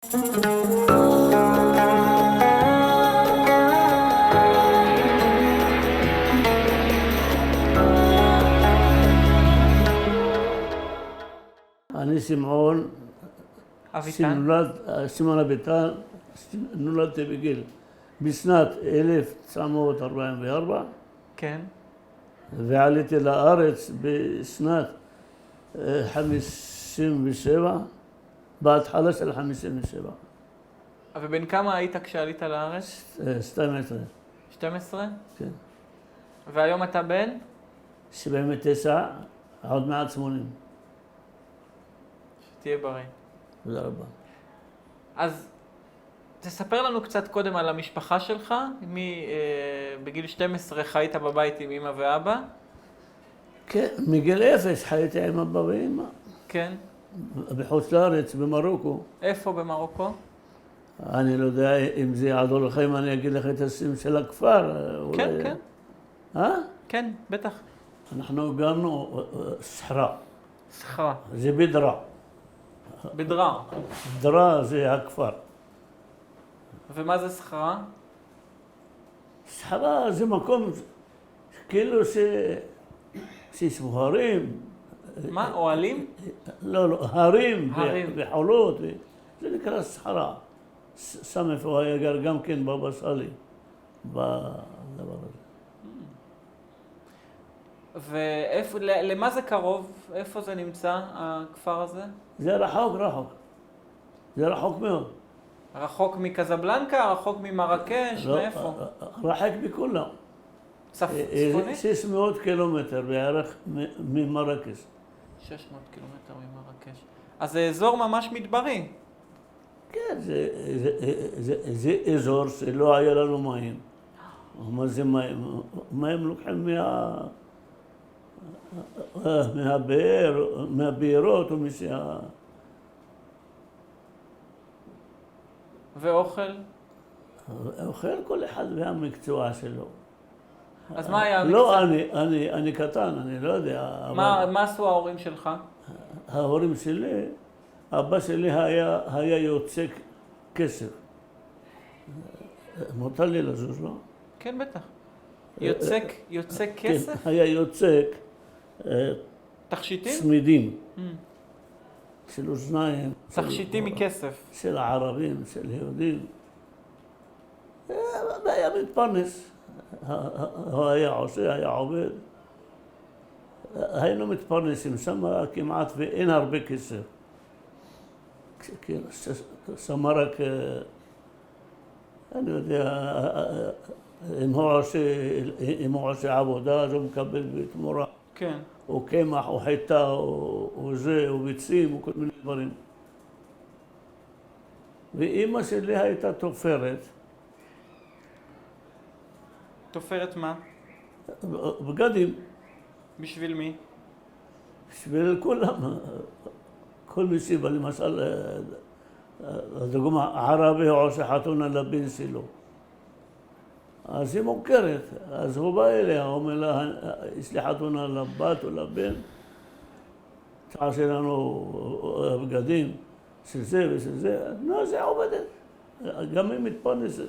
אני שמעון, אביטן? שמעון אביטן, נולדתי בגיל בשנת 1944 כן. ועליתי לארץ בשנת 57, בהתחלה של 57. ובן כמה היית כשעלית לארץ? 12. 12? כן. והיום אתה בן? 79, עוד מעט 80. שתהיה בריא. תודה רבה. אז תספר לנו קצת קודם על המשפחה שלך. בגיל 12 חיית בבית עם אמא ואבא? כן, מגיל 0 חייתי עם אבא ואמא. כן. בחוץ לארץ, במרוקו. איפה במרוקו? אני לא יודע אם זה יעזור לך אם אני אגיד לך את השם של הכפר. כן, כן. כן, בטח. אנחנו גרנו סחרה. סחרה. זה בדרה. בדרה. בדרה זה הכפר. ומה זה סחרה? סחרה זה מקום כאילו שיש בו הרים. מה? אוהלים? לא, הרים הרים. וחולות. זה נקרא סחרה. שם איפה היה גר גם כן בבא סאלי. בדבר הזה. ולמה זה קרוב? איפה זה נמצא, הכפר הזה? זה רחוק. זה רחוק מאוד. רחוק מקזבלנקה? רחוק ממרקש? מאיפה? רחוק מכולם. צפוני? 600 קילומטר בערך ממרקש. 600 קילומטר ממרקש. אז זה אזור ממש מדברי. כן, זה אזור שלא היה לנו מים. מה זה מים? מים לוקחים מהבארות או ואוכל? אוכל כל אחד והמקצוע שלו. אז מה היה המקצוע? לא, אני קטן, אני לא יודע. מה עשו ההורים שלך? ההורים שלי, אבא שלי היה יוצק כסף. מותר לי לזוז, לא? כן, בטח. יוצק כסף? כן, היה יוצק תכשיטים? צמידים. של אוזניים. תכשיטים מכסף. של הערבים, של יהודים. היה מתפרנס. הוא היה עושה, היה עובד. היינו מתפרנסים שם כמעט ואין הרבה כסף. שם רק, אני יודע, אם הוא עושה עבודה, אז הוא מקבל בתמורה. כן. או קמח, או חיטה, או זה, או ביצים, או כל מיני דברים. ואימא שלי הייתה תופרת. תופרת מה? בגדים. בשביל מי? בשביל כולם. כל מסיבה, למשל, לדוגמה, ערבי עושה חתונה לבן שלו. אז היא מוכרת, אז הוא בא אליה, הוא אומר לה, יש לי חתונה לבת או לבן, תעשה לנו בגדים של זה ושל זה, לא, זה עובדת, גם היא מתפרנסת.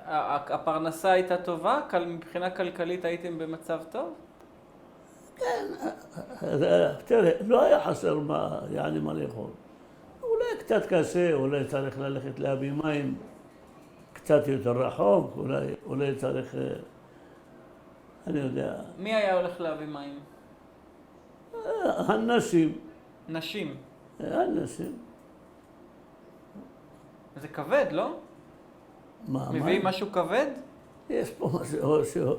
הפרנסה הייתה טובה? מבחינה כלכלית הייתם במצב טוב? כן, תראה, לא היה חסר מה לאכול. אולי קצת קשה, אולי צריך ללכת להביא מים קצת יותר רחוק, אולי צריך, אני יודע. מי היה הולך להביא מים? הנשים. נשים? הנשים. זה כבד, לא? מה? מביאים משהו כבד? יש פה משהו,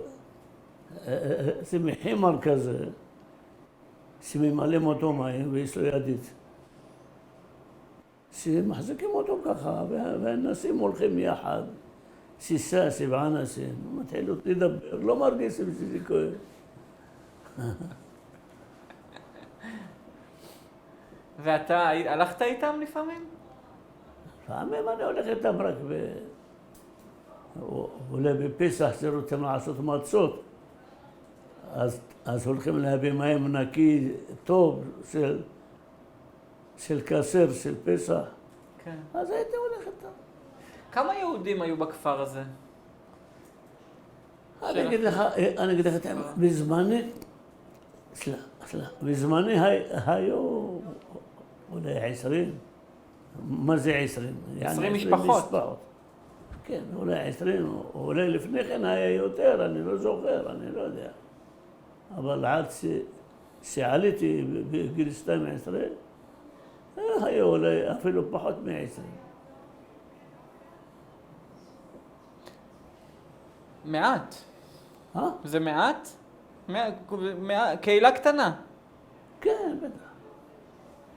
זה מחימר כזה, שממלאים אותו מים ויש לו ידית. שמחזיקים אותו ככה, והנשים הולכים יחד, 6, 7 אנשים, מתחילות לדבר, לא מרגישים שזה כואב. ואתה הלכת איתם לפעמים? לפעמים אני הולך איתם רק אולי בפסח שרוצים לעשות מצות, אז אז הולכים להביא מים נקי, טוב, של כסר, של פסח. כן. אז הייתי הולך איתם. כמה יהודים היו בכפר הזה? אני אגיד לך את האמת, בזמני היו אולי 20. מה זה 20? 20 משפחות. כן, אולי 20, אולי לפני כן היה יותר, אני לא זוכר, אני לא יודע. אבל עד שעליתי בגיל 12, היו אולי אפילו פחות מ-20. מעט. זה מעט? קהילה קטנה. כן, בטח.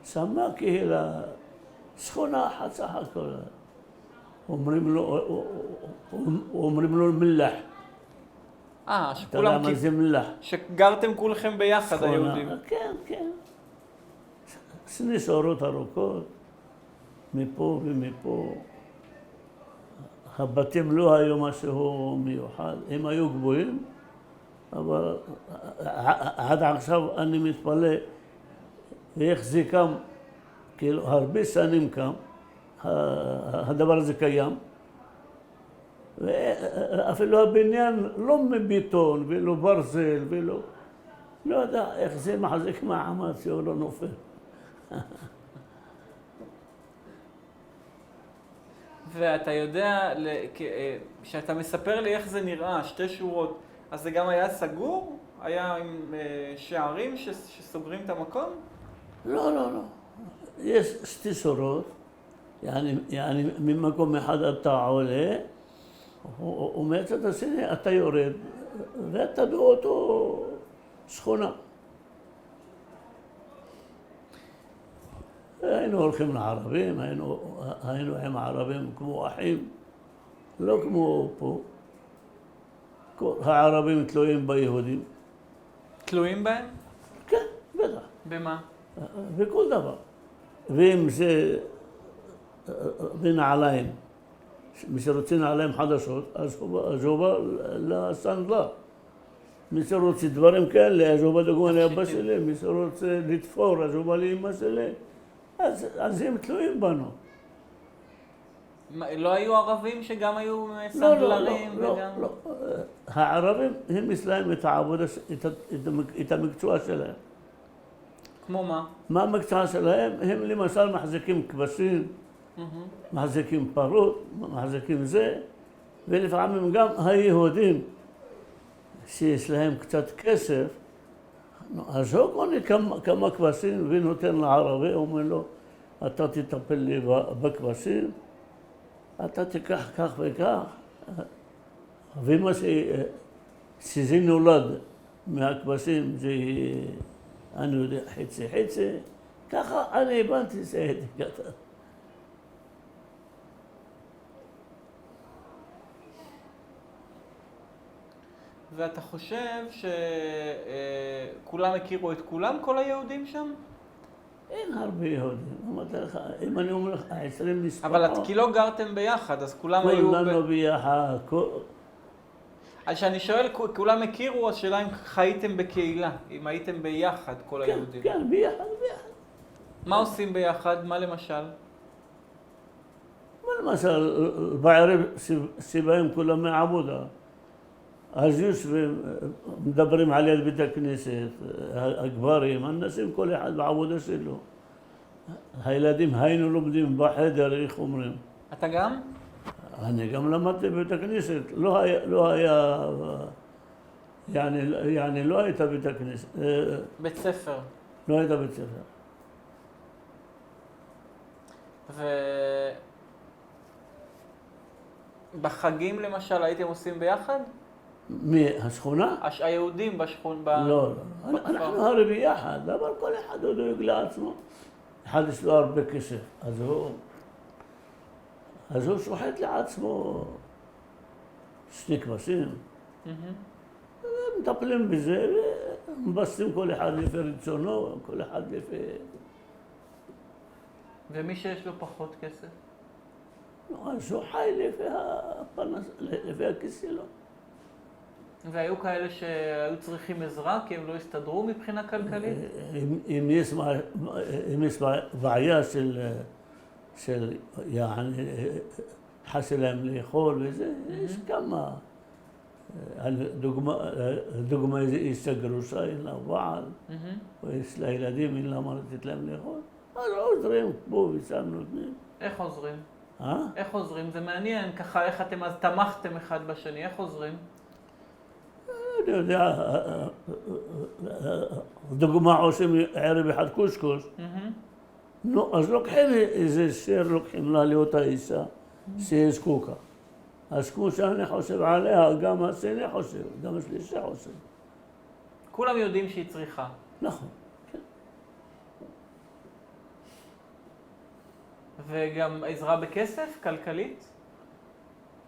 שמה קהילה, שכונה אחת סך הכל. אומרים לו מלח. אתה יודע מה זה מלח? שגרתם כולכם ביחד, היהודים. כן, כן. שני שורות ארוכות, מפה ומפה. הבתים לא היו משהו מיוחד, הם היו גבוהים, אבל עד עכשיו אני מתפלא איך זה קם, כאילו הרבה שנים קם, הדבר הזה קיים, ואפילו הבניין לא מבטון ולא ברזל ולא, לא יודע איך זה מחזיק מעמד שהוא לא נופל. ואתה יודע, כשאתה מספר לי איך זה נראה, 2 שורות, אז זה גם היה סגור? היה עם שערים שסוגרים את המקום? לא, לא, לא. יש 2 שורות, יעני ממקום אחד אתה עולה, ומהצד השני אתה יורד, ואתה באותו שכונה. היינו הולכים לערבים, היינו עם ערבים כמו אחים, לא כמו פה. הערבים תלויים ביהודים. תלויים בהם? כן, בטח. במה? בכל דבר. ואם זה בנעליים, מי שרוצה נעליים חדשות, אז הוא בא לסנדלר. מי שרוצה דברים כאלה, אז הוא בא דוגמה לאבא שלי, מי שרוצה לתפור, אז הוא בא לאמא שלי. אז הם תלויים בנו. לא היו ערבים שגם היו סנדלרים וגם... לא, לא. הערבים, הם יש להם את העבודה, את המקצוע שלהם. כמו מה? מה המקצוע שלהם? הם למשל מחזיקים כבשים, מחזיקים פרות, מחזיקים זה, ולפעמים גם היהודים שיש להם קצת כסף, אז הוא קונה כמה כבשים ונותן לערבי, הוא אומר לו, אתה תטפל לי בכבשים, אתה תיקח כך וכך, ומה שזה נולד מהכבשים זה, אני יודע, חצי, ככה אני הבנתי שהייתי קטן. ואתה חושב שכולם הכירו את כולם, כל היהודים שם? אין הרבה יהודים. אמרתי לך, אם אני אומר לך, 20 משפחות. אבל כי לא גרתם ביחד, אז כולם היו... כולנו ביחד. אז כשאני שואל, כולם הכירו, השאלה אם חייתם בקהילה, אם הייתם ביחד, כל היהודים. כן, ביחד. מה עושים ביחד? מה למשל? למשל, בערב שבהם כולם מעבודה. אז יושבים, מדברים על יד בית הכנסת, הגברים, הנשים, כל אחד בעבודה שלו. הילדים היינו לומדים בחדר, איך אומרים. אתה גם? אני גם למדתי בבית הכנסת, לא היה, יעני לא הייתה בית הכנסת. בית ספר. לא הייתה בית ספר. בחגים למשל הייתם עושים ביחד? מהשכונה? היהודים בשכונה. לא. אנחנו הרי ביחד, אבל כל אחד הוא דואג לעצמו. אחד יש לו הרבה כסף, אז הוא שוחט לעצמו 2 כבשים. מטפלים בזה ומבססים כל אחד לפי רצונו, כל אחד לפי... ומי שיש לו פחות כסף? אז הוא חי לפי הכיס שלו. והיו כאלה שהיו צריכים עזרה כי הם לא הסתדרו מבחינה כלכלית? אם יש בעיה של יעני, חסר להם לאכול וזה, יש כמה. דוגמה, יש גרושה, אין לה בעל, או יש לה ילדים, אין לה מה לתת להם לאכול, אז עוזרים פה ושם נותנים. איך עוזרים? איך עוזרים? זה מעניין, ככה איך אתם אז תמכתם אחד בשני, איך עוזרים? אני יודע, דוגמה עושים ערב אחד קושקוש, נו, אז לוקחים איזה שיר, לוקחים לה לאותה אישה שהיא זקוקה. אז כמו שאני חושב עליה, גם השני חושב, גם השלישי חושב. כולם יודעים שהיא צריכה. נכון, כן. וגם עזרה בכסף, כלכלית?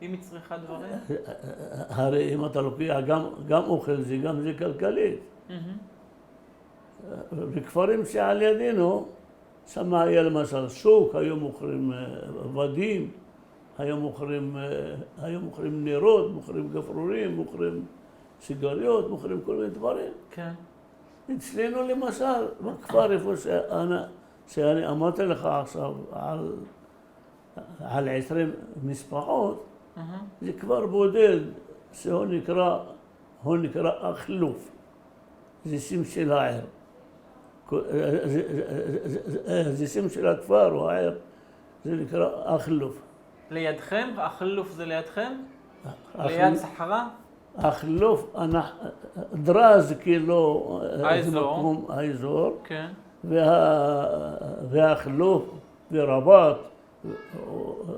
אם היא צריכה דברים? הרי אם אתה לוקח גם אוכל זה, גם זה כלכלית. בכפרים שעל ידינו, שם היה למשל שוק, היו מוכרים עבדים, היו מוכרים נרות, מוכרים גפרורים, מוכרים סיגריות, מוכרים כל מיני דברים. כן. אצלנו למשל, בכפר איפה שאני אמרתי לך עכשיו על 20 משפחות, זה כבר בודד שהוא נקרא החלוף. זה שם של העיר. זה שם של הכפר או העיר, זה נקרא החלוף. לידכם? החלוף זה לידכם? ליד סחרה? החלוף, דרז כאילו, האזור, כן. והחלוף ורבת,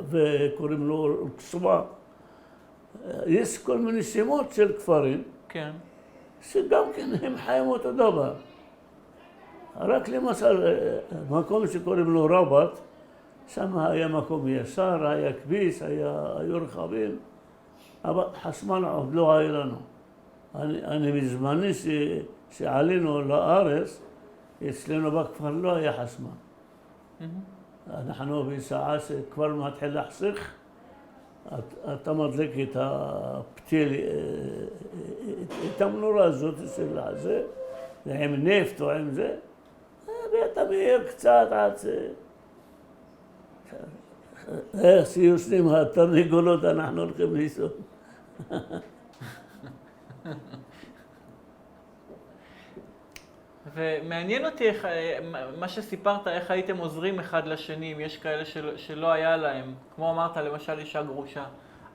וקוראים לו קסמה. יש כל מיני שמות של כפרים, כן. שגם כן הם חיים אותו דבר. רק למשל, מקום שקוראים לו רבת, שם היה מקום ישר, היה כביש, היו רכבים, אבל חשמל עוד לא היה לנו. אני בזמני שעלינו לארץ, אצלנו בכפר לא היה חשמל. אנחנו בשעה שכבר מתחיל לחסך, אתה מדליק את הפתיל, את המנורה הזאת של זה, עם נפט או עם זה, ואתה מהיר קצת עד שיושנים התרנגולות, אנחנו הולכים לישון. ומעניין אותי מה שסיפרת, איך הייתם עוזרים אחד לשני, אם יש כאלה שלא היה להם. כמו אמרת, למשל אישה גרושה.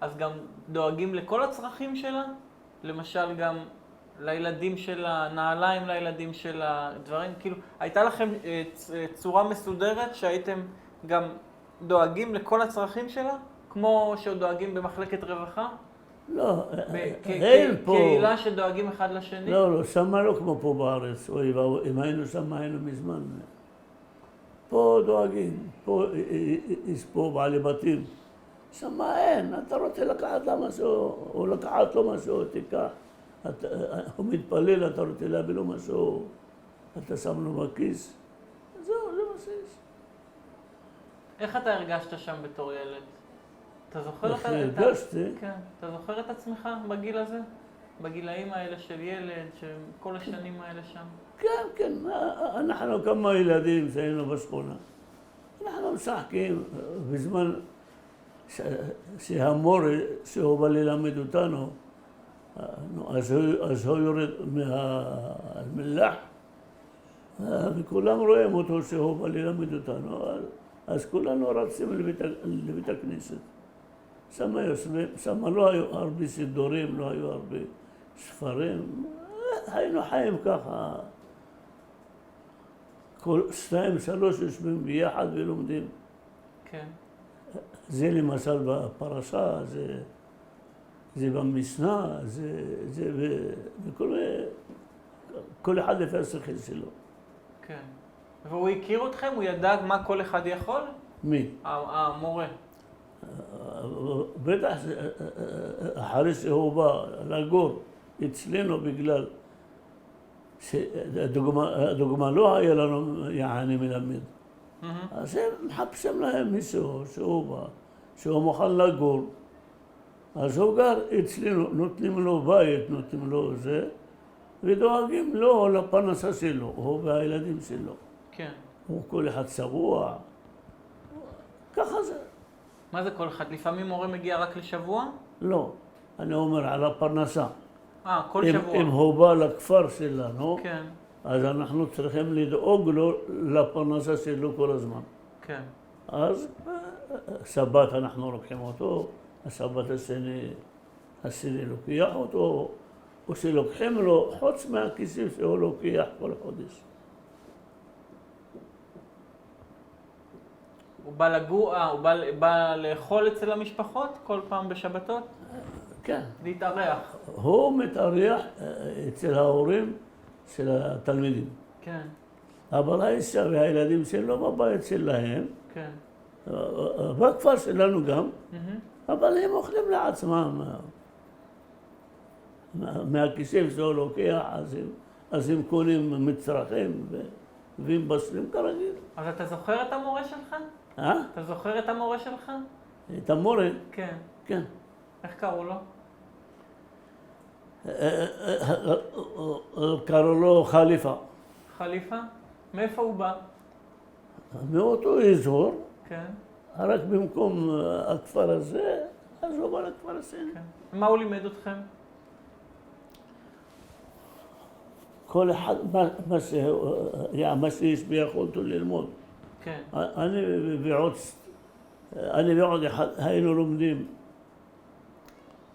אז גם דואגים לכל הצרכים שלה? למשל גם לילדים שלה, נעליים לילדים שלה, דברים, כאילו, הייתה לכם צורה מסודרת שהייתם גם דואגים לכל הצרכים שלה? כמו שדואגים במחלקת רווחה? לא, אין פה. קהילה שדואגים אחד לשני? לא, שמה לא כמו פה בארץ. אוי, אם היינו שם היינו מזמן. פה דואגים, פה יש פה בעלי בתים. שמה אין, אתה רוצה לקחת לה משהו, או לקחת לו משהו, תיקח. הוא מתפלל, אתה רוצה להביא לו משהו, אתה שם לו בכיס. זהו, זה מה שיש. איך אתה הרגשת שם בתור ילד? אתה זוכר את הרגשתי? כן. אתה זוכר את עצמך בגיל הזה? בגילאים האלה של ילד, שכל השנים האלה שם? כן, כן. אנחנו כמה ילדים שהיינו בשכונה. אנחנו משחקים בזמן שהמורה שהוא בא ללמד אותנו, אז הוא יורד מהמלח, וכולם רואים אותו שהוא בא ללמד אותנו, אז כולנו רצים לבית הכנסת. שם לא היו הרבה סידורים, לא היו הרבה ספרים, היינו חיים ככה. כל 2-3 יושבים ביחד ולומדים. כן. זה למשל בפרשה, זה במשנה, זה כל אחד לפי השכל שלו. כן. והוא הכיר אתכם? הוא ידע מה כל אחד יכול? מי? המורה. בטח, אחרי שהוא בא לגור אצלנו בגלל שהדוגמה לא היה לנו יעני מלמד. אז הם מחפשים להם מישהו שהוא בא, שהוא מוכן לגור, אז הוא גר אצלנו, נותנים לו בית, נותנים לו זה, ודואגים לו לפרנסה שלו, הוא והילדים שלו. כן. הוא כל אחד צבוע, ככה זה. מה זה כל אחד? לפעמים מורה מגיע רק לשבוע? לא, אני אומר על הפרנסה. כל שבוע. אם הוא בא לכפר שלנו, כן, אז אנחנו צריכים לדאוג לו לפרנסה שלו כל הזמן. כן. אז שבת אנחנו לוקחים אותו, השבת השני לוקח אותו, או שלוקחים לו חוץ מהכיסים שהוא לוקח כל חודש. הוא בא הוא בא לאכול אצל המשפחות כל פעם בשבתות? כן. להתארח. הוא מתארח אצל ההורים של התלמידים. כן, אבל האישה והילדים שלו בבית שלהם, כן. בכפר שלנו גם, אבל הם אוכלים לעצמם. מהכיסים שהוא לוקח, אז הם קונים מצרכים והם בשלים כרגיל. אז אתה זוכר את המורה שלך? אתה זוכר את המורה שלך? את המורה? כן. כן. איך קראו לו? קראו לו חליפה. חליפה? מאיפה הוא בא? מאותו אזור, כן. רק במקום הכפר הזה, אז הוא בא לכפר השני. מה הוא לימד אתכם? כל אחד, מה שיש ביכולתו ללמוד. כן. אני ועוד אחד היינו לומדים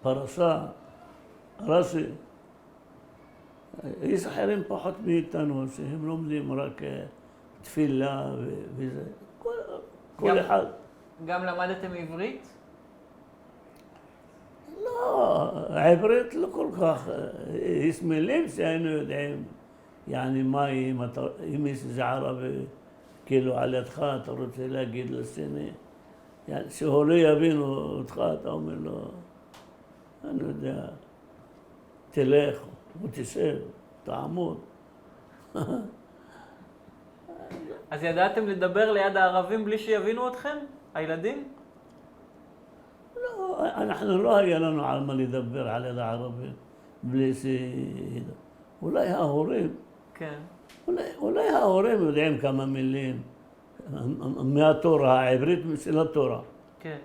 פרשה, רש"י. יש אחרים פחות מאיתנו, שהם לומדים רק תפילה וזה. כל אחד. גם למדתם עברית? לא, עברית לא כל כך. יש מילים שהיינו יודעים, יעני מהי, אם יש איזה ערבי, כאילו על ידך, אתה רוצה להגיד לשני, שהוא לא יבינו אותך, אתה אומר לו, אני יודע, תלך, או תשב, תעמוד. אז ידעתם לדבר ליד הערבים בלי שיבינו אתכם? הילדים? לא, אנחנו לא היה לנו על מה לדבר על יד הערבים בלי שידע. אולי ההורים, כן. אולי ההורים יודעים כמה מילים מהתורה, העברית של התורה. כן.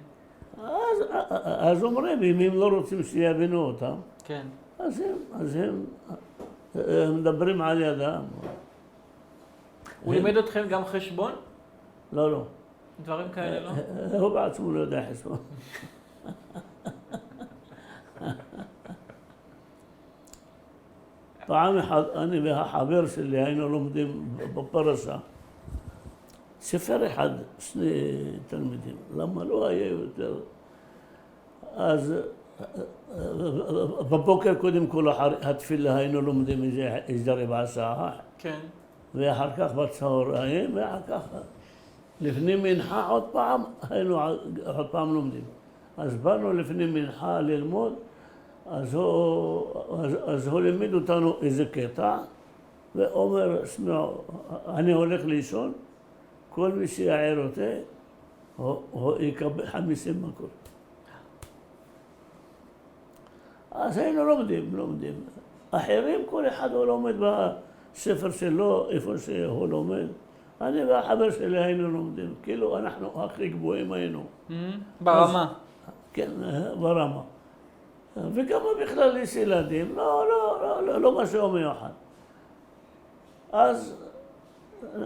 אז אומרים, אם הם לא רוצים שיבינו אותם, כן. אז הם מדברים על ידם. הוא לימד אתכם גם חשבון? לא, לא. דברים כאלה, לא? הוא בעצמו לא יודע חשבון. פעם אחת אני והחבר שלי היינו לומדים בפרשה. ספר אחד, שני תלמידים. למה לא היה יותר? אז בבוקר קודם כל התפילה היינו לומדים איזה רבע שעה. כן. ואחר כך בצהריים, ואחר כך לפני מנחה עוד פעם, היינו עוד פעם לומדים. אז באנו לפני מנחה ללמוד, אז הוא לימד אותנו איזה קטע, ואומר, שמעו, אני הולך לישון, כל מי שיעיר אותי, הוא יקבל 50 מכות. אז היינו לומדים. אחרים, כל אחד הוא לומד בספר שלו, איפה שהוא לומד. אני והחבר שלי היינו לומדים, כאילו אנחנו הכי גבוהים היינו. ברמה. כן, ברמה. וגם בכלל יש ילדים, לא משהו מיוחד. אז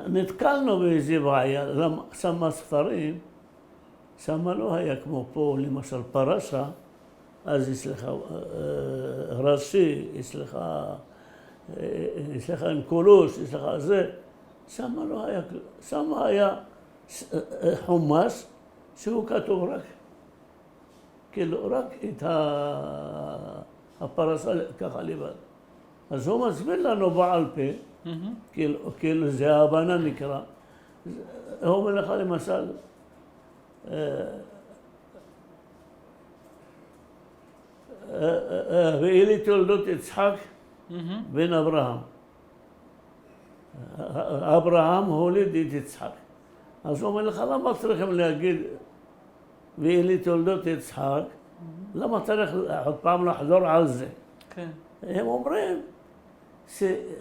נתקלנו באיזו בעיה, שמה ספרים, שמה לא היה כמו פה, למשל פרשה, אז יש לך רש"י, יש לך אנקולוס, יש לך זה, שמה לא היה, שמה היה חומש שהוא כתוב רק, כאילו רק את הפרשה ככה לבד. אז הוא מסביר לנו בעל פה, כאילו זה ההבנה נקרא. הוא אומר לך למשל, ואלה תולדות יצחק בן אברהם. אברהם הוליד את יצחק. אז הוא אומר לך, למה צריכים להגיד ואלה תולדות יצחק למה צריך עוד פעם לחזור על זה? כן. הם אומרים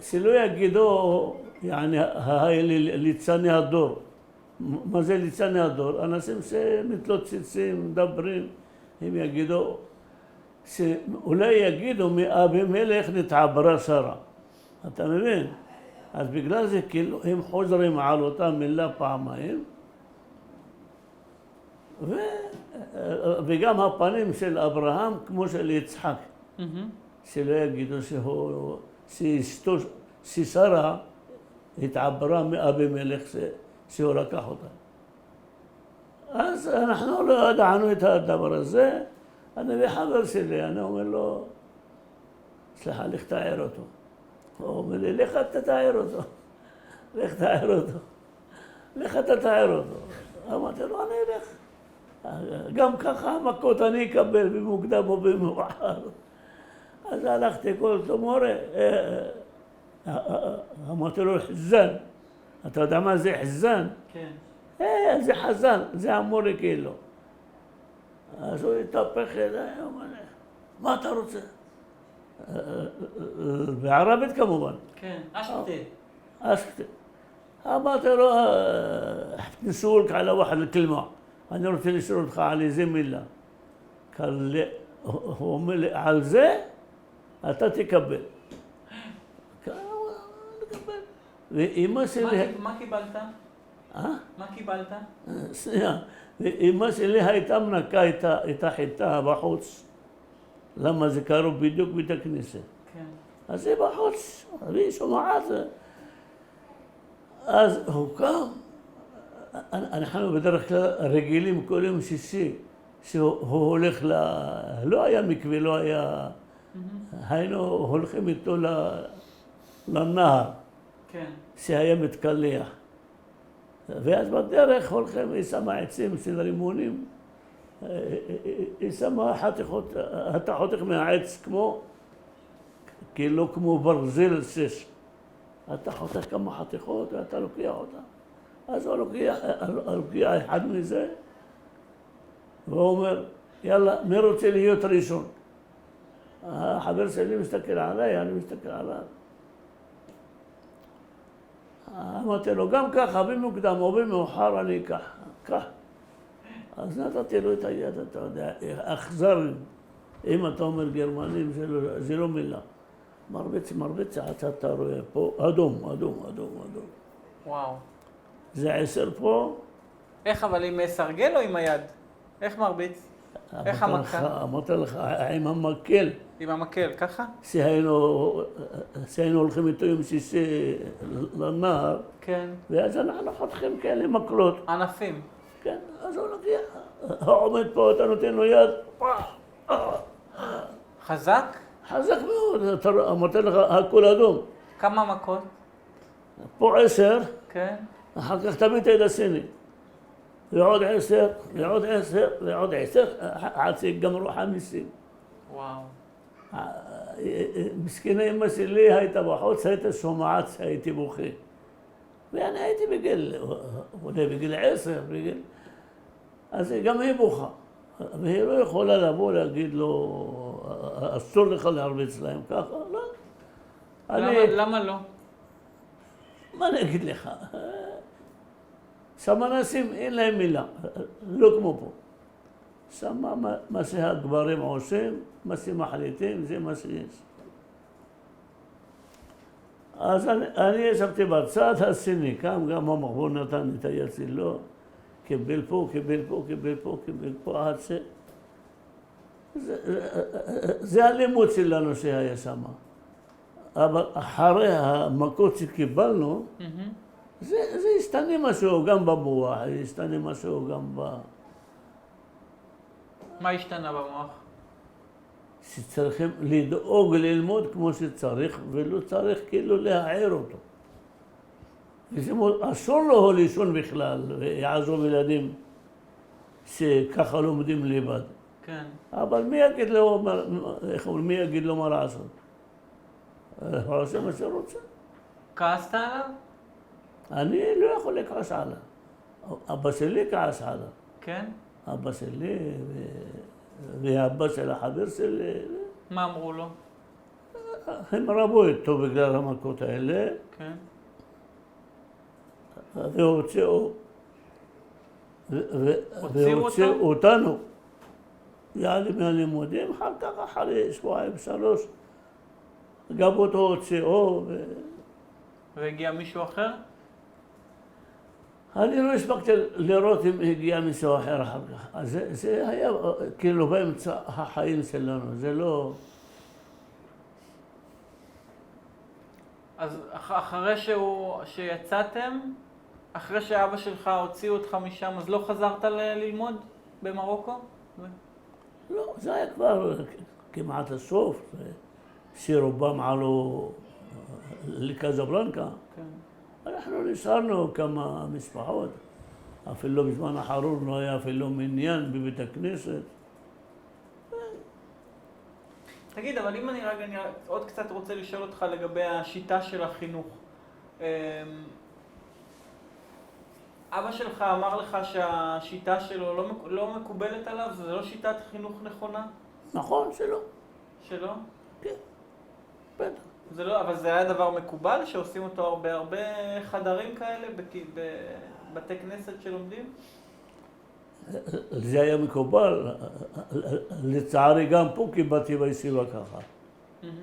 שלא יגידו, יעני, ליצני הדור. מה זה ליצני הדור? אנשים שמתלוצצים, מדברים, הם יגידו, שאולי יגידו מאבימלך נתעברה שרה. אתה מבין? אז בגלל זה כאילו הם חוזרים על אותה מילה פעמיים, וגם הפנים של אברהם כמו של יצחק, שלא יגידו שאשתו, ששרה התעברה מאבימלך שהוא לקח אותה. אז אנחנו לא ידענו את הדבר הזה. אני וחבר שלי, אני אומר לו, סליחה, לך תעיר אותו. הוא אומר לי, לך תתעיר אותו. לך תעיר אותו. לך תתעיר אותו. אמרתי לו, אני אלך. גם ככה המכות אני אקבל במוקדם או במאוחר. אז הלכתי כל תמורה. אמרתי לו, חזן. אתה יודע מה זה חזן? כן. זה חזן, זה המורה כאילו. אז הוא התהפך אליי, הוא אומר, מה אתה רוצה? בערבית כמובן. כן, אשתי. אשתי. אמרתי לו, נשאולך על ואחד לכלמה. אני רוצה לשאול אותך על איזה מילה. הוא אומר לי, על זה אתה תקבל. ואמא שלי... מה קיבלת? מה קיבלת? שנייה. ואמא שלי הייתה מנקה את החיטה בחוץ. למה זה קרוב בדיוק בית הכנסת. כן. אז היא בחוץ, והיא שומעת. אז הוא קם. אנחנו בדרך כלל רגילים כל יום שישי, שהוא הולך לא היה מקווה, לא היה... היינו הולכים איתו לנהר. כן. שהיה מתקלח. ואז בדרך הולכים, היא שמה עצים של רימונים, היא שמה אתה חותך מהעץ כאילו כמו ברזל 6. אתה חותך כמה חתיכות ואתה לוקח אותה. אז הוא לוקח אחד מזה, והוא אומר, יאללה, מי רוצה להיות ראשון? החבר שלי מסתכל עליי, אני מסתכל עליו. אמרתי לו, גם ככה, במוקדם או במאוחר אני אקח. אז נתתי לו את היד, אתה יודע, אכזר. אם אתה אומר גרמנים, זה לא מילה. מרביץ, אתה רואה פה, אדום. וואו. זה 10 פה. איך, אבל עם סרגל או עם היד? איך מרביץ? איך המכה? אמרתי לך, עם המקל. עם המקל, ככה? שהיינו הולכים איתו יום שישי לנהר. כן. ואז אנחנו חותכים כאלה מקלות. ענפים. כן, אז הוא לוקח. הוא עומד פה, אתה נותן לו יד. חזק? חזק מאוד, אמרתי לך, הכל אדום. כמה מכות? פה 10. כן. אחר כך תביא את היד השני. ועוד 10, ועוד 10, ועוד 10, עד שיגמרו 50. וואו. מסכנה אמא שלי הייתה בחוץ, הייתה שומעת שהייתי בוכה. ואני הייתי בגיל 10, אז גם היא בוכה. והיא לא יכולה לבוא להגיד לו, אסור לך להרביץ להם ככה, לא. למה לא? מה אני אגיד לך? שם אנשים אין להם מילה, לא כמו פה. שם מה שהגברים עושים, מה שמחליטים, זה מה שיש. אז אני ישבתי בצד, הסיני קם, גם המחבור נתן את היד שלו, קיבל פה, עד ש... זה הלימוד שלנו שהיה שם. אבל אחרי המכות שקיבלנו, זה השתנה משהו גם במוח, זה השתנה משהו גם מה השתנה במוח? שצריכים לדאוג ללמוד כמו שצריך, ולא צריך כאילו להעיר אותו. אסור לו לישון בכלל, ויעזוב ילדים שככה לומדים לבד. כן. אבל מי יגיד לו מה לעשות? הוא עושה מה שרוצה. כעסת עליו? אני לא יכול לכעס עליו. אבא שלי כעס עליו. כן? אבא שלי ואבא של החבר שלי, מה אמרו לו? הם רבו איתו בגלל המכות האלה, כן. והוציאו אותם? אותנו. יעלי מהלימודים, אחר כך, אחרי שבועיים, 3, גם אותו הוציאו. והגיע מישהו אחר? אני לא הספקתי לראות אם הגיע מישהו אחר אחר כך. אז זה היה כאילו באמצע החיים שלנו, זה לא... אז אחרי שיצאתם, אחרי שאבא שלך הוציאו אותך משם, אז לא חזרת ללמוד במרוקו? לא, זה היה כבר כמעט הסוף, שרובם עלו לקזבלנקה. כן. אנחנו נשארנו כמה משפחות, אפילו בזמן האחרון לא היה אפילו מניין בבית הכנסת. תגיד, אבל אם אני עוד קצת רוצה לשאול אותך לגבי השיטה של החינוך. אבא שלך אמר לך שהשיטה שלו לא מקובלת עליו? זה לא שיטת חינוך נכונה? נכון שלא. שלא? כן, בטח. זה לא, אבל זה היה דבר מקובל שעושים אותו הרבה חדרים כאלה בבתי כנסת שלומדים? זה היה מקובל, לצערי גם פה קיבלתי בישיבה ככה.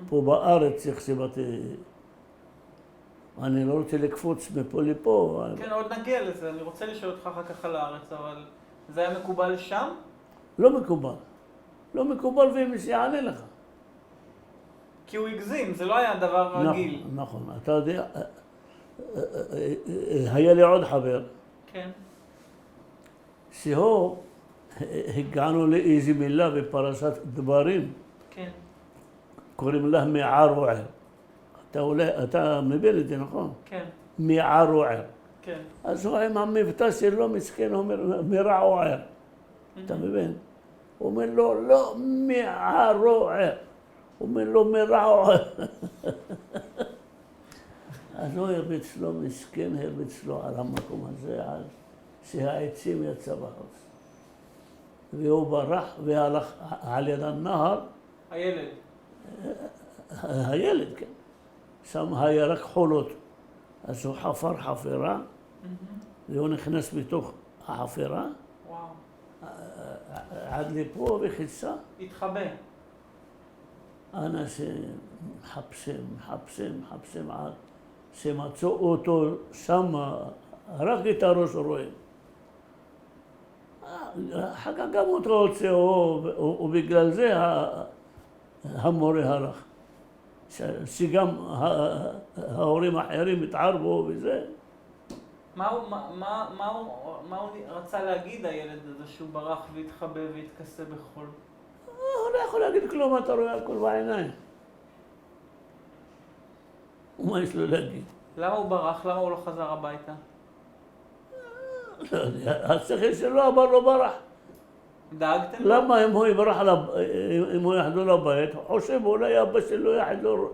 פה בארץ איך שבאתי, אני לא רוצה לקפוץ מפה לפה. כן, עוד נגיע לזה, אני רוצה לשאול אותך אחר כך על הארץ, אבל זה היה מקובל שם? לא מקובל. לא מקובל ומי שיענה לך. כי הוא הגזים, זה לא היה דבר רגיל. נכון, אתה יודע, היה לי עוד חבר. כן. שהוא, הגענו לאיזו מילה בפרשת דברים. כן. קוראים לה מערוער. אתה מבין את זה, נכון? כן. מערוער. כן. אז הוא עם המבטא שלו מסכן, אומר מרעוער. אתה מבין? הוא אומר לו, לא, מערוער. הוא אומר לו, מרעוער. אז הוא הרביץ לו, מסכן, הרביץ לו על המקום הזה, על שהעצים יצא בחוץ. והוא ברח והלך על יד הנהר. הילד. הילד, כן. שם היה רק חולות. אז הוא חפר חפירה, והוא נכנס בתוך החפירה. וואו. עד לפה וחיסה. התחבא. אנשים מחפשים עד שמצאו אותו שם, רק את הראש רואים. אחר כך גם אותו הוציאו, ובגלל זה המורה הלך. שגם ההורים האחרים התערבו וזה. מה הוא רצה להגיד, הילד הזה, שהוא ברח והתחבא והתכסה בחול? הוא לא יכול להגיד כלום, אתה רואה הכל בעיניים. ומה יש לו להגיד? למה הוא ברח? למה הוא לא חזר הביתה? לא יודע, השכל שלו אמר לו ברח. דאגתם לו? למה אם הוא יחזור לבית, הוא חושב אולי אבא שלו יחזור,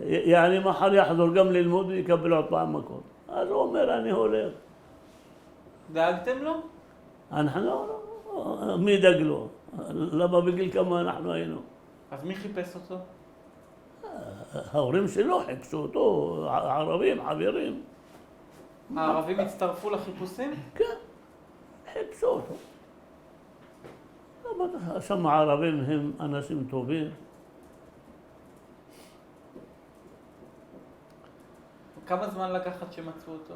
יעני מחר יחזור גם ללמוד ויקבל עוד פעם מכות. אז הוא אומר, אני הולך. דאגתם לו? אנחנו, מי דאג לו? למה בגיל כמה אנחנו היינו? אז מי חיפש אותו? ההורים שלו חיפשו אותו, ערבים, חברים. הערבים הצטרפו לחיפושים? כן, חיפשו אותו. שם הערבים הם אנשים טובים. כמה זמן לקח עד שמצאו אותו?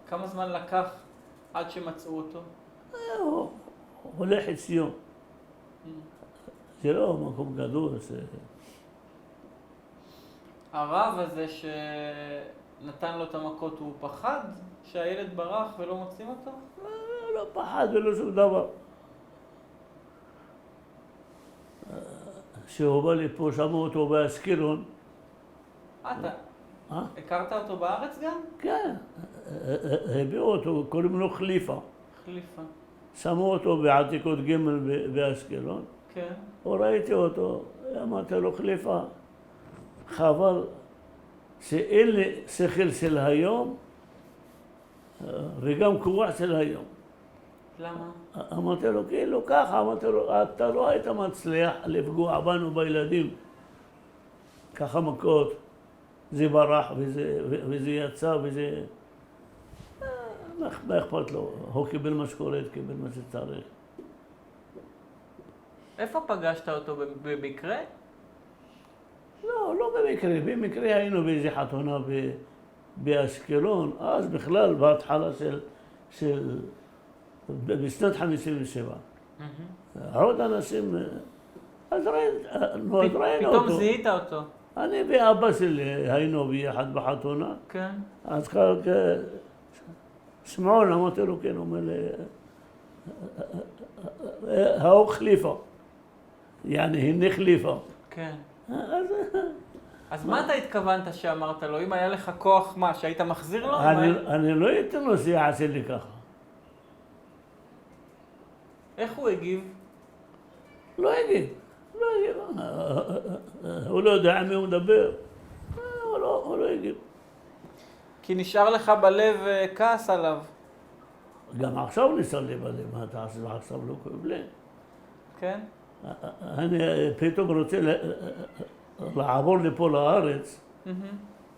כמה זמן לקח עד שמצאו אותו? הוא הולך חציון. זה לא מקום גדול. הרב הזה שנתן לו את המכות, הוא פחד שהילד ברח ולא מוצאים אותו? לא פחד ולא שום דבר. כשהוא בא לפה, שמו אותו באשקלון. הכרת אותו בארץ גם? כן, הביאו אותו, קוראים לו חליפה. חליפה. שמו אותו בעתיקות ג' באשקלון. כן. ראיתי אותו, אמרתי לו חליפה, חבל שאין לי שכל של היום וגם כוח של היום. למה? אמרתי לו, כאילו ככה, אמרתי לו, אתה לא היית מצליח לפגוע בנו בילדים. ככה מכות, זה ברח וזה יצא וזה... מה אכפת לו? הוא קיבל משכורת, קיבל מה שצריך. איפה פגשת אותו? במקרה? לא במקרה. במקרה היינו באיזה חתונה באשקלון, אז בכלל בהתחלה של... בשנת 57. עוד אנשים... אז ראינו אותו. פתאום זיהית אותו. אני ואבא שלי היינו ביחד בחתונה. כן. אז ככה... שמעון, אמרתי לו, כן, אומר לי... ההוא חליפה. יעני, הנה חליפה. כן. אז... אז מה אתה התכוונת שאמרת לו? אם היה לך כוח, מה, שהיית מחזיר לו? אני לא אתן לו שיעשה לי ככה. איך הוא הגיב? לא הגיב. הוא לא יודע עם מי הוא מדבר. הוא לא הגיב. כי נשאר לך בלב כעס עליו. גם עכשיו נשאר לי בלב, מה אתה עושה עכשיו לא כואב לי. כן? אני פתאום רוצה לעבור לפה לארץ.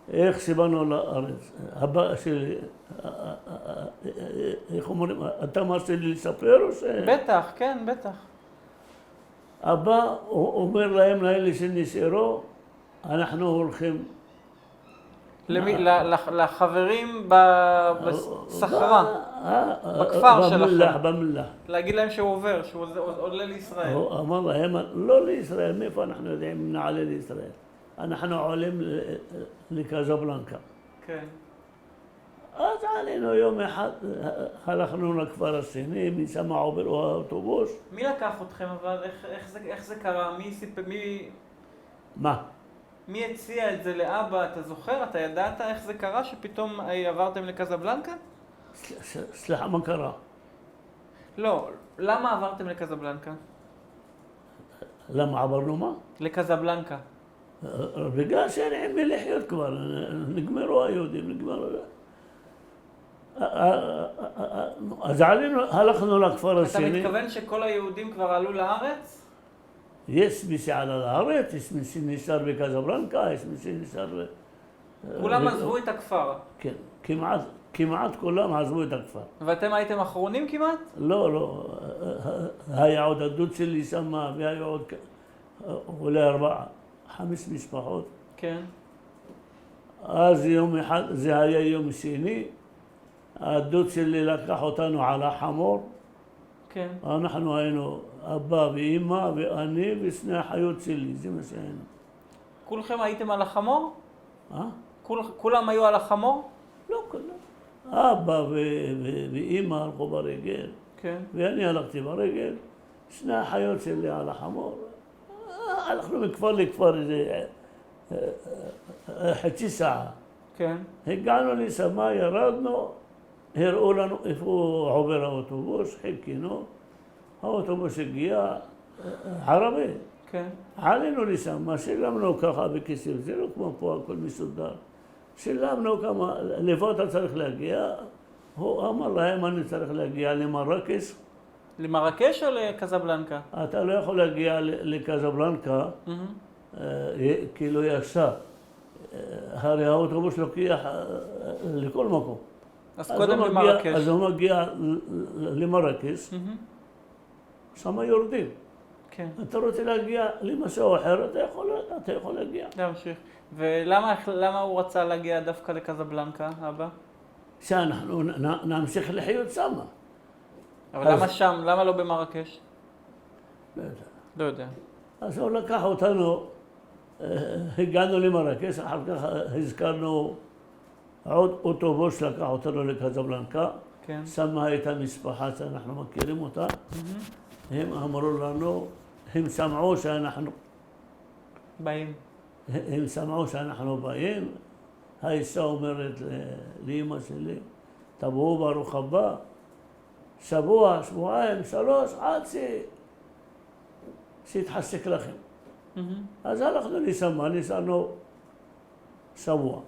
איך שבאנו לארץ. הבא שלי, איך אומרים, אתה מרשה לי לספר או ש... בטח, כן, בטח. הבא אומר להם, לאלה שנשארו, אנחנו הולכים... לחברים בסחרה, בכפר שלכם. במלח. להגיד להם שהוא עובר, שהוא עולה לישראל. הוא אמר להם, לא לישראל, מאיפה אנחנו יודעים אם נעלה לישראל? אנחנו עולים לקזבלנקה. כן. אז עלינו יום אחד, הלכנו לכפר השני, משם עובר האוטובוס. מי לקח אתכם אבל? איך זה קרה? מה? מי הציע את זה לאבא? אתה זוכר? אתה ידעת איך זה קרה שפתאום עברתם לקזבלנקה? סליחה, מה קרה? לא, למה עברתם לקזבלנקה? למה עברנו מה? לקזבלנקה. בגלל שאין עם מי לחיות כבר, נגמרו היהודים, נגמרו... אז עלינו, הלכנו לכפר השני. אתה מתכוון שכל היהודים כבר עלו לארץ? יש מי שעלה לארץ, יש מי שנשאר בקזבלנקה, יש מי שנשאר... כולם עזבו את הכפר. כן, כמעט כולם עזבו את הכפר. ואתם הייתם אחרונים כמעט? לא, היה עוד הדוד שלי שם, והיה עוד אולי 5 משפחות. כן. אז יום אחד, זה היה יום שני, הדוד שלי לקח אותנו על החמור. כן. אנחנו היינו אבא ואמא ואני ושני החיות שלי, זה מה שהיינו. כולכם הייתם על החמור? אה? כולם היו על החמור? לא כולם. אבא ואמא הלכו ברגל. כן. ואני הלכתי ברגל, שני החיות שלי על החמור. הלכנו מכפר לכפר איזה חצי שעה. כן. הגענו לשם, ירדנו, הראו לנו איפה עובר האוטובוס, חיכינו. האוטובוס הגיע, ערבי. כן. עלינו לשם, שילמנו ככה בכסף, זה לא כמו פה, הכל מסודר. שילמנו כמה, לבוא אתה צריך להגיע. הוא אמר להם, אני צריך להגיע למרקש. למרקש או לקזבלנקה? אתה לא יכול להגיע לקזבלנקה, כאילו ישר. הרי האוטובוס לוקח לכל מקום. אז קודם למרקש. אז הוא מגיע למרקש, שם יורדים. כן. אתה רוצה להגיע למשהו אחר, אתה יכול להגיע. להמשיך. ולמה הוא רצה להגיע דווקא לקזבלנקה, אבא? שאנחנו נמשיך לחיות שם. אבל למה שם? למה לא במרקש? לא יודע. לא יודע. אז הוא לקח אותנו, הגענו למרקש, אחר כך הזכרנו עוד אוטובוס לקח אותנו לקזבלנקה. כן. שם הייתה משפחה שאנחנו מכירים אותה. הם אמרו לנו, הם שמעו שאנחנו באים. הם שמעו שאנחנו באים. האישה אומרת לאמא שלי, תבואו ברוך הבא, שבוע, שבועיים, 3, עד שיתחשק לכם. אז הלכנו לשם, ניסענו שבוע.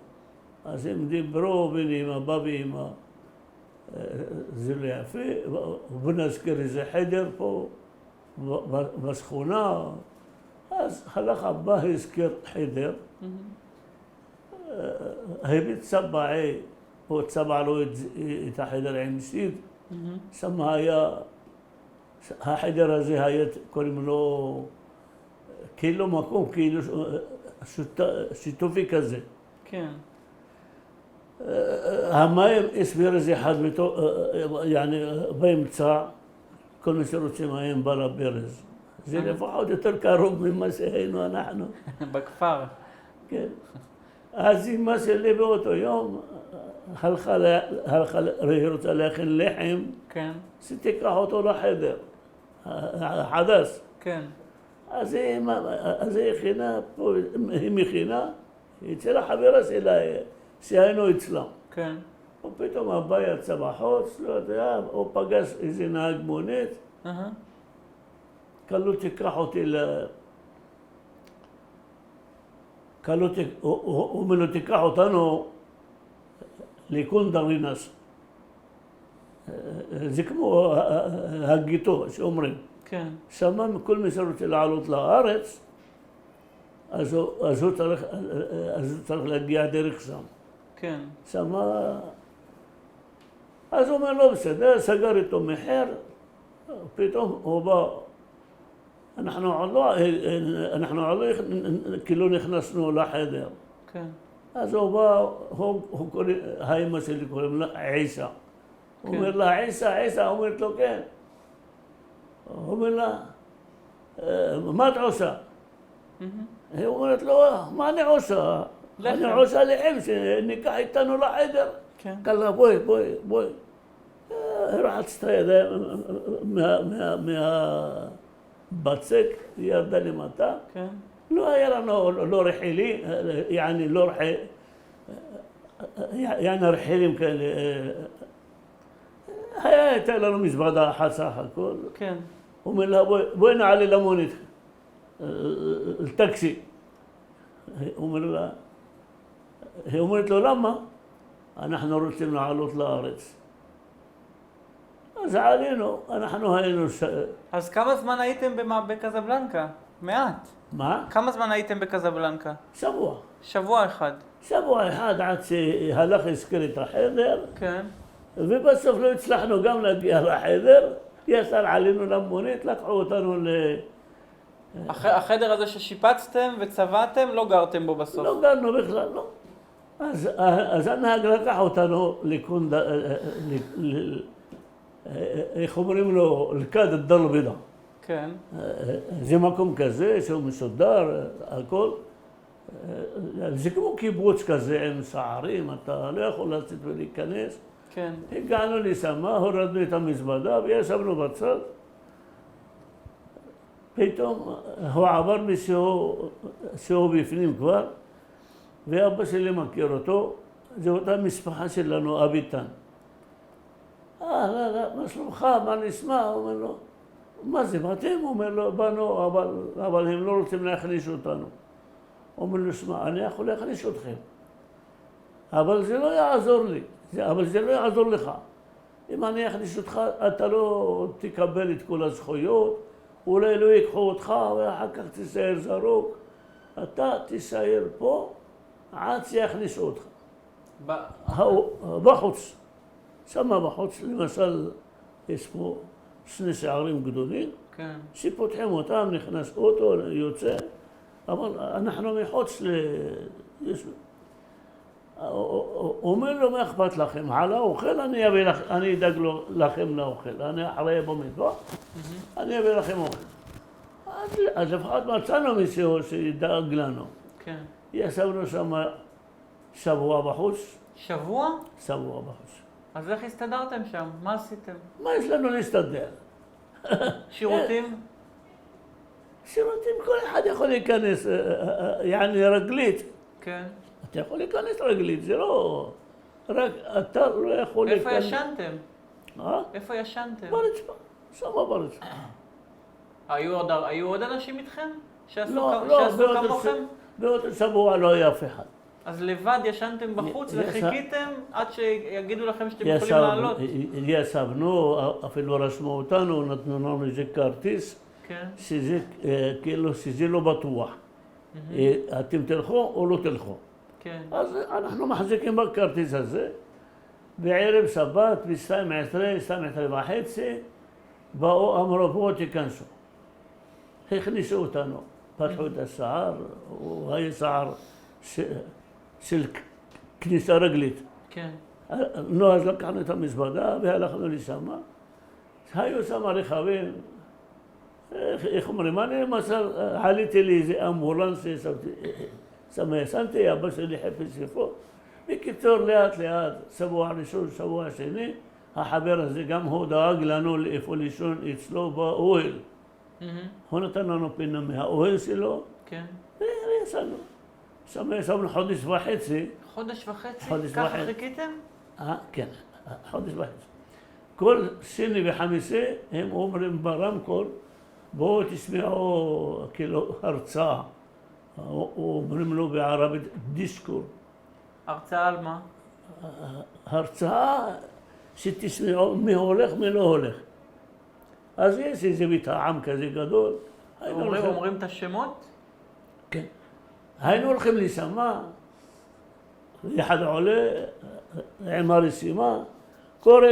אז הם דיברו בין אמא, אבא ואמא, זה לא יפה, ונזכיר איזה חדר פה בשכונה, אז הלך אבא, הזכיר חדר, הביא צבעי, הוא צבע לו את החדר עם סיד, שם היה, החדר הזה היה, קוראים לו, כאילו מקום, כאילו שיתופי כזה. כן. המים הסביר איזה אחד באמצע, כל מי שרוצה מים בא לברז. זה לפחות יותר קרוב ממה שהיינו אנחנו. בכפר. כן. אז אמא שלי באותו יום היא רוצה להכין לחם, כן. שתיקח אותו לחדר, החדש. כן. אז היא הכינה, היא מכינה, אצל החברה שלה, שהיינו אצלם. כן. ופתאום אבא יצא בחוץ, לא יודע, הוא פגש איזה נהג מונית, קלו תיקח אותי הוא אומר לו תיקח אותנו לקונדרינס. זה כמו הגיטו שאומרים. כן. שמה כל מי שרוצה לעלות לארץ, אז הוא צריך להגיע דרך שם. כן. שמה, אז הוא אומר לו בסדר, סגר איתו מחר, פתאום הוא בא, אנחנו עוד לא, כאילו נכנסנו לחדר. כן. אז הוא בא, האמא שלי קוראים לה עיסא. הוא אומר לה עיסא, אומרת לו כן. הוא אומר לה, מה את עושה? היא אומרת לו, מה אני עושה? אני עושה לחם שניקח איתנו לחדר. קל לה בואי. רחצת הידיים מהבצק, ירדה למטה. לא היה לנו לא רחילים, יעני רחילים כאלה. הייתה לנו מזוודה אחת סך הכל. הוא אומר לה, בואי נעלה למונית, לטקסי. היא אומרת לו, למה? אנחנו רוצים לעלות לארץ. אז עלינו, אנחנו היינו... אז כמה זמן הייתם בקזבלנקה? מעט. מה? כמה זמן הייתם בקזבלנקה? שבוע. שבוע אחד. שבוע אחד עד שהלך הזכיר את החדר. כן. ובסוף לא הצלחנו גם להגיע לחדר. ישר עלינו למונית, לקחו אותנו החדר הזה ששיפצתם וצבעתם, לא גרתם בו בסוף? לא גרנו בכלל, לא. אז הנהג לקח אותנו איך אומרים לו, לקד הדלבידה. כן. זה מקום כזה שהוא מסודר, הכל. זה כמו קיבוץ כזה עם שערים, אתה לא יכול לצאת ולהיכנס. כן. הגענו לשמה, הורדנו את המזוודה וישבנו בצד. פתאום הוא עבר שהוא בפנים כבר, ואבא שלי מכיר אותו, זו אותה משפחה שלנו, אביטן. מה שלומך? מה נשמע? הוא אומר לו, מה זה, באתם? הוא אומר לו, באנו, אבל הם לא רוצים להכניס אותנו. הוא אומר לו, שמע, אני יכול להכניס אתכם, אבל זה לא יעזור לי, אבל זה לא יעזור לך. אם אני אכניס אותך, אתה לא תקבל את כל הזכויות, אולי לא ייקחו אותך, ואחר כך תישאר זרוק. אתה תישאר פה עד שיכניסו אותך. בחוץ. שמה בחוץ, למשל, יש פה שני שערים גדולים, שפותחים אותם, נכנס אוטו, יוצא, אבל אנחנו מחוץ הוא אומר לו, מה אכפת לכם? על האוכל, אני אדאג לכם לאוכל. אני אחרי במטבח, אני אביא לכם אוכל. אז לפחות מצאנו מישהו שידאג לנו. כן. ישבנו שם שבוע בחוץ. שבוע? שבוע בחוץ. אז איך הסתדרתם שם? מה עשיתם? מה יש לנו להסתדר? שירותים? שירותים, כל אחד יכול להיכנס, יעני רגלית. כן. אתה יכול להיכנס רגלית, זה לא... רק אתה לא יכול להיכנס... איפה ישנתם? אה? איפה ישנתם? ברצפה, שמה ברצפה. היו עוד אנשים איתכם? שעשו לא, כמוכם? באותו שבוע לא היה אף אחד. אז לבד ישנתם בחוץ וחיכיתם עד שיגידו לכם שאתם יכולים לעלות? ישבנו, אפילו רשמו אותנו, נתנו לנו איזה כרטיס, שזה כאילו, שזה לא בטוח. אתם תלכו או לא תלכו. אז אנחנו מחזיקים בכרטיס הזה. בערב שבת, ב-12:30, באו, אמרו, בואו תיכנסו. הכניסו אותנו, פתחו את השער, הוא היה שער של כניסה רגלית. כן. נו, אז לקחנו את המזוודה והלכנו לשם. היו שם רכבים, איך אומרים, אני למשל עליתי לאיזה אמבולנס, שמתי, אבא שלי חיפש איפה. בקיצור, לאט לאט, שבוע ראשון, שבוע שני, החבר הזה גם הוא דאג לנו לאיפה לישון אצלו באוהל. הוא נתן לנו פינה מהאוהל שלו, וישנו. שם ישבנו חודש וחצי. חודש וחצי? ככה חיכיתם? כן, חודש וחצי. כל שני וחמישי הם אומרים ברמקול, בואו תשמעו כאילו הרצאה. אומרים לו בערבית דיסקור. הרצאה על מה? הרצאה שתשמעו מי הולך, מי לא הולך. אז יש איזה מטעם כזה גדול. אומרים את השמות? כן. היינו הולכים לשמה, אחד עולה עם הרשימה, קורא,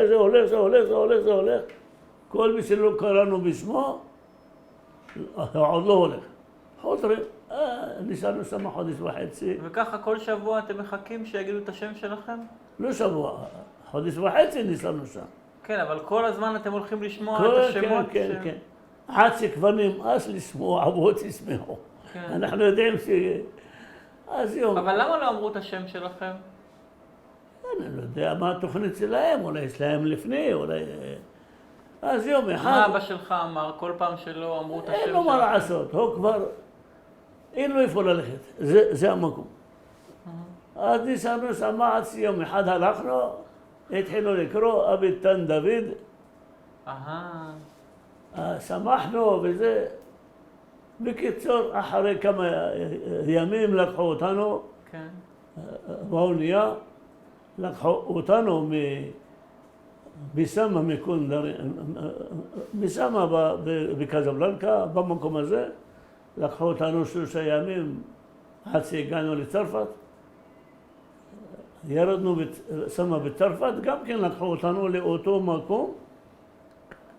זה הולך. כל מי שלא קראנו בשמו, עוד לא הולך. חוזרים, נשארנו שם חודש וחצי. וככה כל שבוע אתם מחכים שיגידו את השם שלכם? לא שבוע, חודש וחצי נשארנו שם. כן, אבל כל הזמן אתם הולכים לשמוע את השמות? כן. עד שכבר נמאס לשמוע, בואו תשמעו. אנחנו יודעים ש... אז יום... אבל למה לא אמרו את השם שלכם? אני לא יודע מה התוכנית שלהם, אולי יש להם לפני, אולי... אז יום אחד... מה אבא שלך אמר כל פעם שלא אמרו את השם שלכם? אין לו מה לעשות, הוא כבר... אין לו איפה ללכת, זה המקום. אז נשארנו שם עד שיום אחד הלכנו, התחילו לקרוא אבי תן דוד. שמחנו וזה. בקיצור, אחרי כמה ימים לקחו אותנו באונייה, לקחו אותנו משמה בקזבלנקה, במקום הזה, לקחו אותנו 3 ימים עד שהגענו לצרפת. ירדנו שמה בצרפת, גם כן לקחו אותנו לאותו מקום,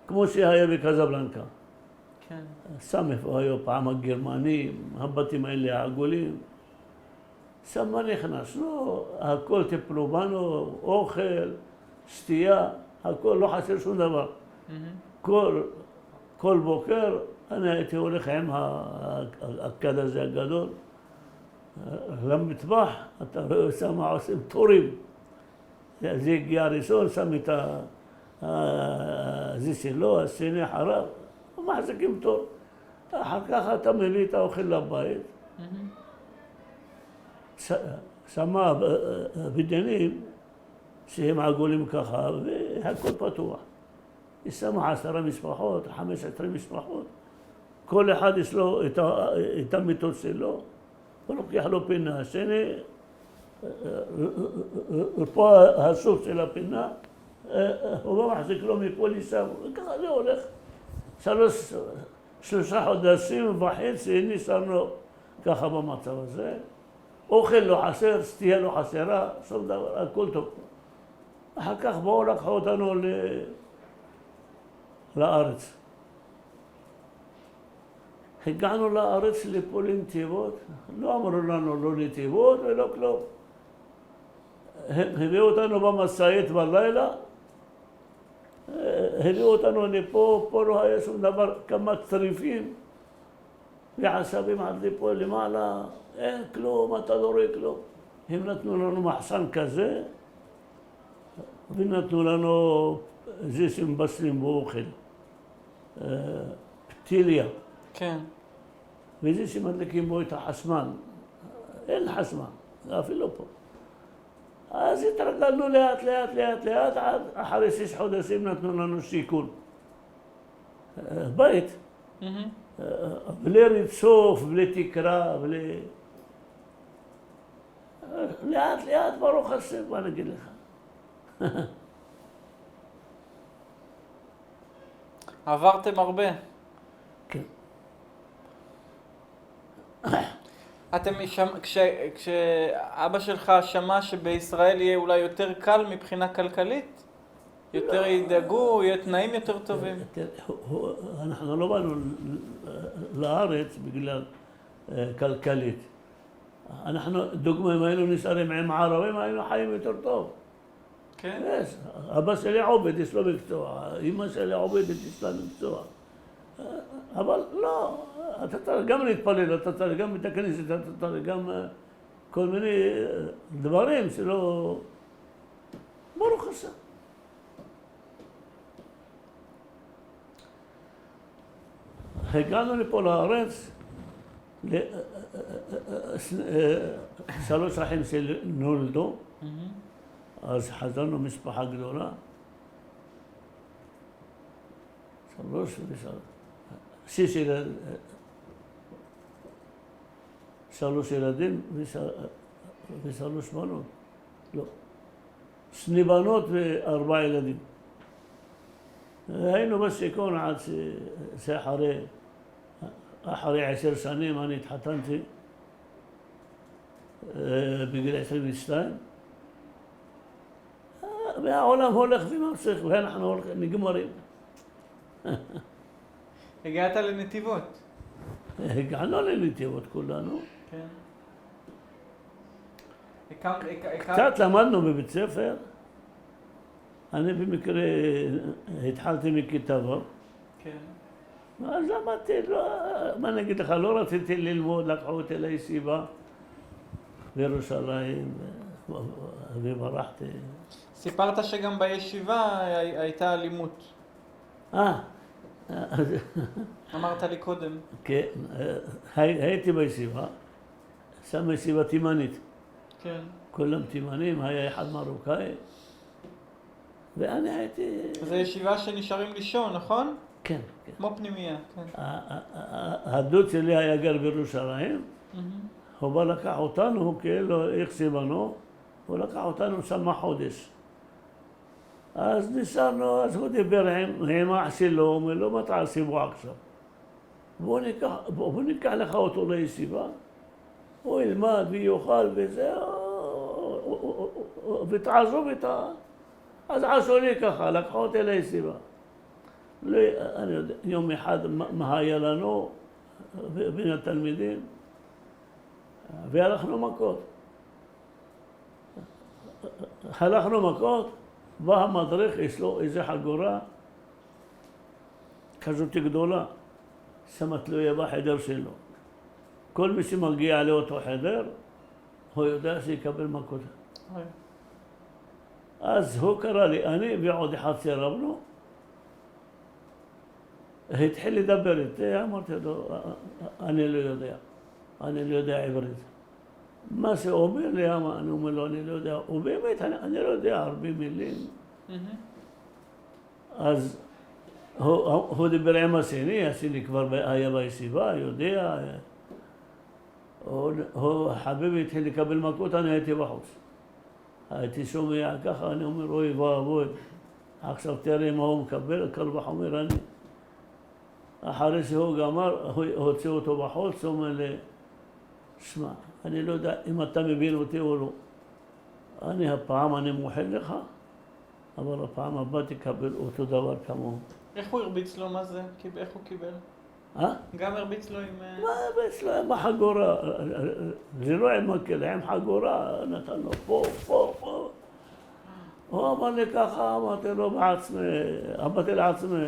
כמו שהיה בקזבלנקה. כן. שם איפה היו פעם הגרמנים, הבתים האלה העגולים. שמה נכנסנו, הכל טיפלו בנו, אוכל, שתייה, הכל, לא חסר שום דבר. כל בוקר אני הייתי הולך עם הכד הזה הגדול, למטבח, אתה רואה שמה עושים תורים. זה הגיע ראשון, שם את זה שלו, השני אחריו. מחזיקים תור. אחר כך אתה מביא את האוכל לבית. שמה בניינים שהם עגולים ככה, והכל פתוח. יש שמה 10 משפחות, 15 משפחות. כל אחד יש לו את המיטות שלו, הוא לוקח לו פינה. השני, פה הסוף של הפינה, הוא לא מחזיק לו מפה לשם, וככה זה הולך. 3 חודשים וחצי נשארנו ככה במצב הזה. אוכל לא חסר, שתייה לא חסרה, שום דבר, הכל טוב. אחר כך באו לקחו אותנו לארץ. הגענו לארץ לפה לנתיבות, לא אמרו לנו לא נתיבות ולא כלום. הם הביאו אותנו במשאית בלילה, הביאו אותנו לפה, פה לא היה שום דבר, כמה צריפים ועשבים עד לפה למעלה, אין כלום, אתה לא רואה כלום. הם נתנו לנו מחסן כזה, ונתנו לנו זה שמבשלים באוכל, פתיליה. כן. וזה שמדליקים בו את החשמל, אין חשמל, אפילו פה. אז התרגלנו לאט, עד אחרי 6 חודשים נתנו לנו שיכון. בית, בלי ריצוף, בלי תקרה, בלי... לאט לאט, ברוך השם, מה נגיד לך? עברתם הרבה. כן. כשאבא שלך שמע שבישראל יהיה אולי יותר קל מבחינה כלכלית? יותר ידאגו, יהיה תנאים יותר טובים? אנחנו לא באנו לארץ בגלל כלכלית. אנחנו, דוגמה, אם היינו נשארים עם ערבים, היינו חיים יותר טוב. כן? אבא שלי עובד, יש לו מקצוע, אמא שלי עובדת, יש לה מקצוע. אבל לא, אתה צריך גם להתפלל, אתה צריך גם את הכנסת, אתה צריך גם כל מיני דברים שלא... ברוך השם. הגענו לפה לארץ, 3 אחים שנולדו, אז חזרנו משפחה גדולה. 3 ילדים ו3 בנות. לא. 2 בנות ו4 ילדים. היינו בשיכון עד אחרי 10 שנים אני התחתנתי בגיל 22. והעולם הולך וממשיך, ואנחנו נגמרים. הגעת לנתיבות. הגענו לנתיבות כולנו. כן. קצת למדנו בבית ספר. אני במקרה התחלתי מכיתה ו'. כן. אז למדתי, מה נגיד לך, לא רציתי ללמוד, לקחו אותי לישיבה בירושלים וברחתי. סיפרת שגם בישיבה הייתה אלימות. אמרת לי קודם. כן, הייתי בישיבה, שם ישיבה תימנית. כן. כולם תימנים, היה אחד מרוקאי, ואני הייתי... זו ישיבה שנשארים לישון, נכון? כן, כן. כמו פנימייה, כן. הדוד שלי היה גר בירושלים, הוא בא לקח אותנו, כאילו, איך סיבנו, הוא לקח אותנו שם חודש. אז נשארנו, אז הוא דיבר עם אח שלו, אומר לו, מה תעשיבו עכשיו? בוא ניקח לך אותו לישיבה, הוא ילמד ויאכל וזה, ותעזוב איתה. אז עשו לי ככה, לקחו אותי לישיבה. אני יודע, יום אחד מה היה לנו בין התלמידים, והלכנו מכות. הלכנו מכות, בא המדריך, יש לו איזו חגורה כזאת גדולה, שמה תלויה בחדר שלו. כל מי שמגיע לאותו חדר, הוא יודע שיקבל מכות. אז הוא קרא לי, אני ועוד אחד סירבנו, התחיל לדבר איתי, אמרתי לו, אני לא יודע עברית. מה שאומר לי, אני אומר לו, אני לא יודע, ובאמת, אני לא יודע הרבה מילים. אז הוא דיבר עם השני כבר היה בישיבה, יודע. חביבי התחיל לקבל מכות, אני הייתי בחוץ. הייתי שומע ככה, אני אומר, אוי ואבוי, עכשיו תראה מה הוא מקבל, קל וחומר אני. אחרי שהוא גמר, הוציא אותו בחוץ, הוא אומר לי, שמע, אני לא יודע אם אתה מבין אותי או לא. הפעם אני מוחל לך, אבל הפעם הבאה תקבל אותו דבר כמוהו. איך הוא הרביץ לו? מה זה? איך הוא קיבל? גם הרביץ לו עם... מה הרביץ לו? עם החגורה. זה לא עם מקל, עם חגורה, נתן לו פה. הוא אמר לי ככה, אמרתי לעצמי,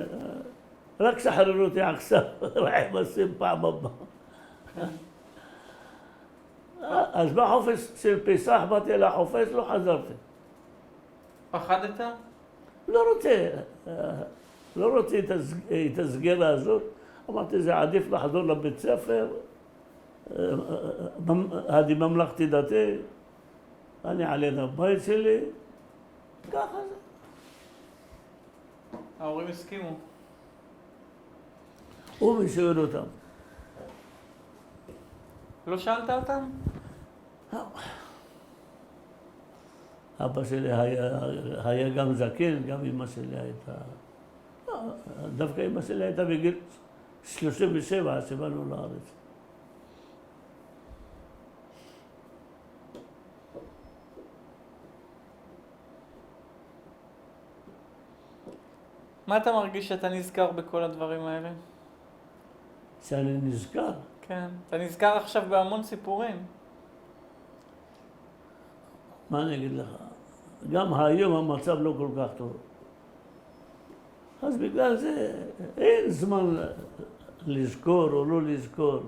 רק שחררו אותי עכשיו, רחם עושים פעם הבאה. אז בחופש של פסח באתי לחופש, לא חזרתי. פחדת? לא רוצה את הסגירה הזאת. אמרתי, זה עדיף לחזור לבית ספר, ממלכתי דתי, אני עלה לבית שלי, ככה זה. ההורים הסכימו. הוא משאיר אותם. לא שאלת אותם? אבא שלי היה גם זקן, גם אמא שלי הייתה... דווקא אמא שלי הייתה בגיל 37, שבאנו לארץ. מה אתה מרגיש שאתה נזכר בכל הדברים האלה? שאני נזכר. כן, אתה נזכר עכשיו בהמון סיפורים. מה אני אגיד לך? גם היום המצב לא כל כך טוב. אז בגלל זה אין זמן לזכור או לא לזכור.